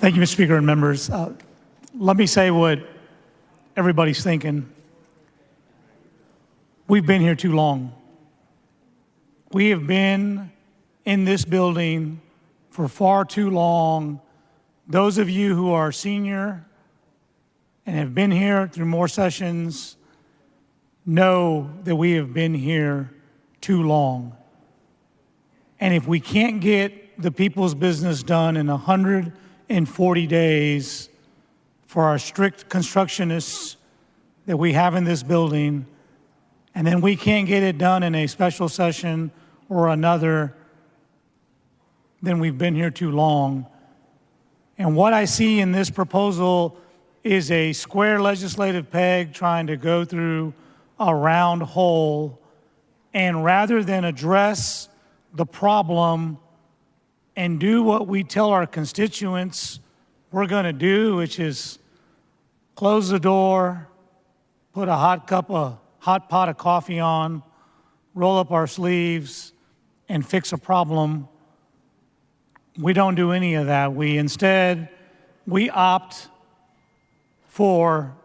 Thank you, Mr. Speaker and members. Let me say what everybody's thinking. We've been here too long. We have been in this building for far too long. Those of you who are senior and have been here through more sessions know that we have been here too long. And if we can't get the people's business done in 140 days for our strict constructionists that we have in this building, and then we can't get it done in a special session or another, then we've been here too long. And what I see in this proposal is a square legislative peg trying to go through a round hole, and rather than address the problem and do what we tell our constituents we're going to do, which is close the door, put a hot pot of coffee on, roll up our sleeves, and fix a problem, we don't do any of that. Instead, we opt for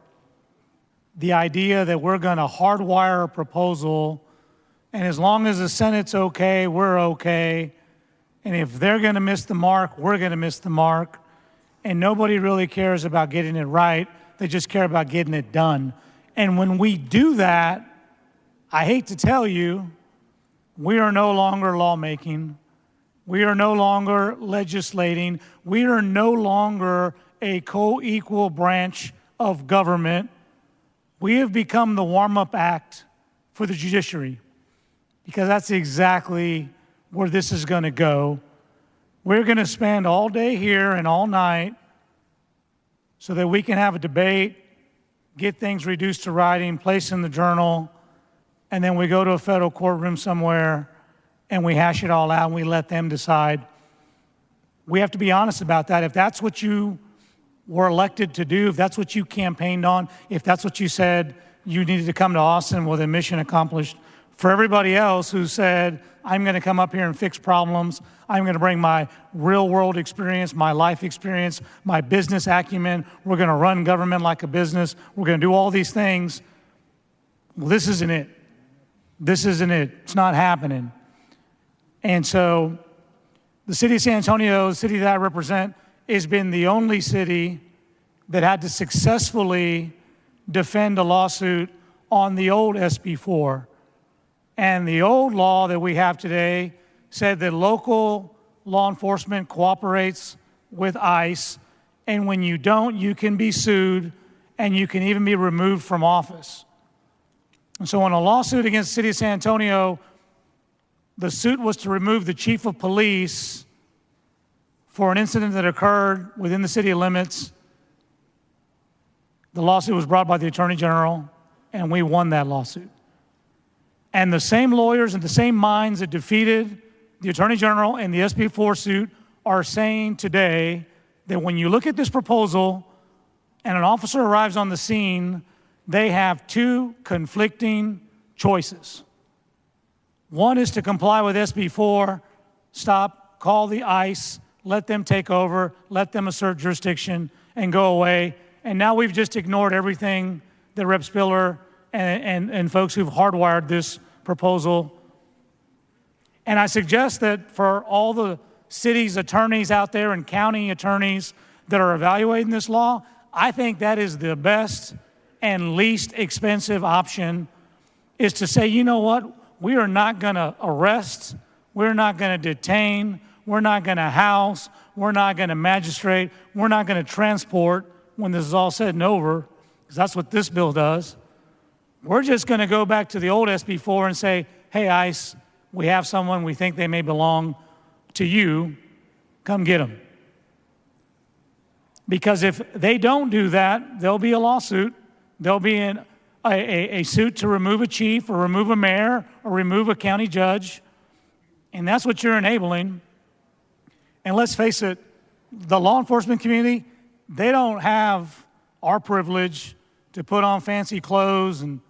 the idea that we're going to hardwire a proposal, and as long as the Senate's okay, we're okay. And if they're going to miss the mark, we're going to miss the mark. And nobody really cares about getting it right. They just care about getting it done. And when we do that, I hate to tell you, we are no longer lawmaking. We are no longer legislating. We are no longer a co-equal branch of government. We have become the warm-up act for the judiciary, because that's exactly where this is going to go. We're going to spend all day here and all night so that we can have a debate, get things reduced to writing, placed in the journal, and then we go to a federal courtroom somewhere and we hash it all out and we let them decide. We have to be honest about that. If that's what you were elected to do, if that's what you campaigned on, if that's what you said you needed to come to Austin, well, then mission accomplished. For everybody else who said, I'm going to come up here and fix problems, I'm going to bring my real-world experience, my life experience, my business acumen, we're going to run government like a business, we're going to do all these things, well, this isn't it. This isn't it. It's not happening. And so the city of San Antonio, the city that I represent, has been the only city that had to successfully defend a lawsuit on the old SB4. And the old law that we have today said that local law enforcement cooperates with ICE, and when you don't, you can be sued, and you can even be removed from office. And so in a lawsuit against the city of San Antonio, the suit was to remove the chief of police for an incident that occurred within the city limits. The lawsuit was brought by the Attorney General, and we won that lawsuit. And the same lawyers and the same minds that defeated the Attorney General and the SB4 suit are saying today that when you look at this proposal and an officer arrives on the scene, they have two conflicting choices. One is to comply with SB4, stop, call the ICE, let them take over, let them assert jurisdiction, and go away. And now we've just ignored everything that Rep. Spiller and folks who've hardwired this proposal. And I suggest that for all the city's attorneys out there and county attorneys that are evaluating this law, I think that is the best and least expensive option, is to say, you know what, we are not going to arrest, we're not going to detain, we're not going to house, we're not going to magistrate, we're not going to transport when this is all said and over, because that's what this bill does. We're just going to go back to the old SB4 and say, hey, ICE, we have someone we think they may belong to you. Come get them. Because if they don't do that, there'll be a lawsuit. There'll be a suit to remove a chief or remove a mayor or remove a county judge. And that's what you're enabling. And let's face it, the law enforcement community, they don't have our privilege to put on fancy clothes and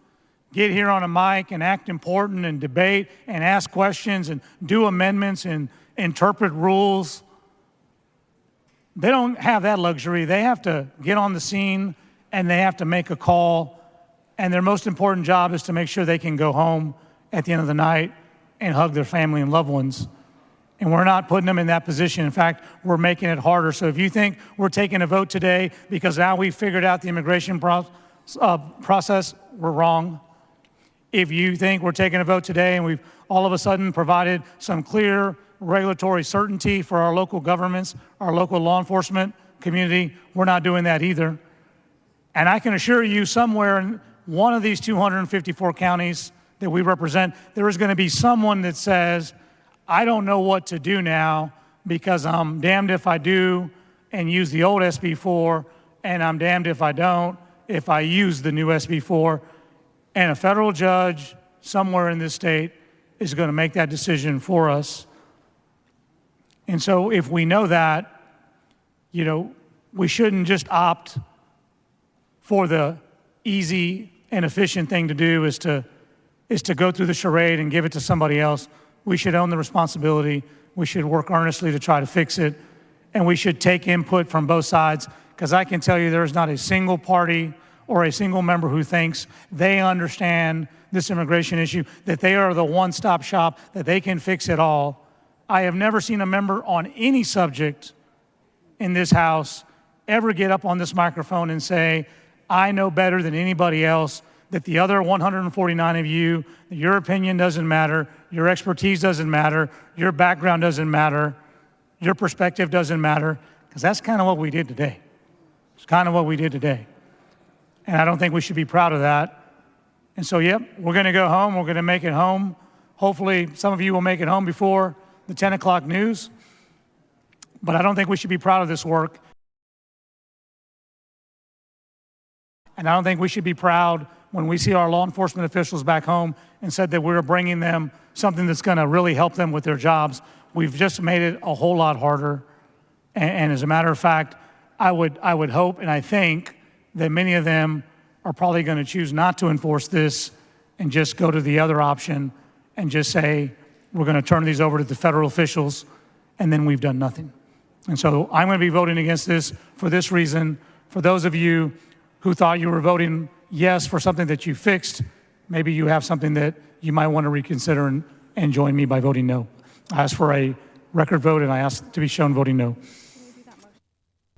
get here on a mic and act important and debate and ask questions and do amendments and interpret rules. they don't have that luxury. They have to get on the scene and they have to make a call. And their most important job is to make sure they can go home at the end of the night and hug their family and loved ones. And we're not putting them in that position. In fact, we're making it harder. So if you think we're taking a vote today because now we've figured out the immigration process, we're wrong. If you think we're taking a vote today and we've all of a sudden provided some clear regulatory certainty for our local governments, our local law enforcement community, we're not doing that either. And I can assure you, somewhere in one of these 254 counties that we represent, there is going to be someone that says, I don't know what to do now because I'm damned if I do and use the old SB4, and I'm damned if I don't if I use the new SB4. And a federal judge somewhere in this state is going to make that decision for us. And so if we know that, we shouldn't just opt for the easy and efficient thing to do is to go through the charade and give it to somebody else. We should own the responsibility. We should work earnestly to try to fix it. And we should take input from both sides, because I can tell you there is not a single party or a single member who thinks they understand this immigration issue, that they are the one-stop shop, that they can fix it all. I have never seen a member on any subject in this House ever get up on this microphone and say, I know better than anybody else, that the other 149 of you, that your opinion doesn't matter, your expertise doesn't matter, your background doesn't matter, your perspective doesn't matter, because that's kind of what we did today. It's kind of what we did today. And I don't think we should be proud of that. And so, yep, we're going to go home. We're going to make it home. Hopefully, some of you will make it home before the 10 o'clock news. But I don't think we should be proud of this work. And I don't think we should be proud when we see our law enforcement officials back home and said that we're bringing them something that's going to really help them with their jobs. We've just made it a whole lot harder. And as a matter of fact, I would hope and I think that many of them are probably going to choose not to enforce this and just go to the other option and just say, we're going to turn these over to the federal officials, and then we've done nothing. And so I'm going to be voting against this for this reason. For those of you who thought you were voting yes for something that you fixed, maybe you have something that you might want to reconsider and join me by voting no. I asked for a record vote, and I asked to be shown voting no.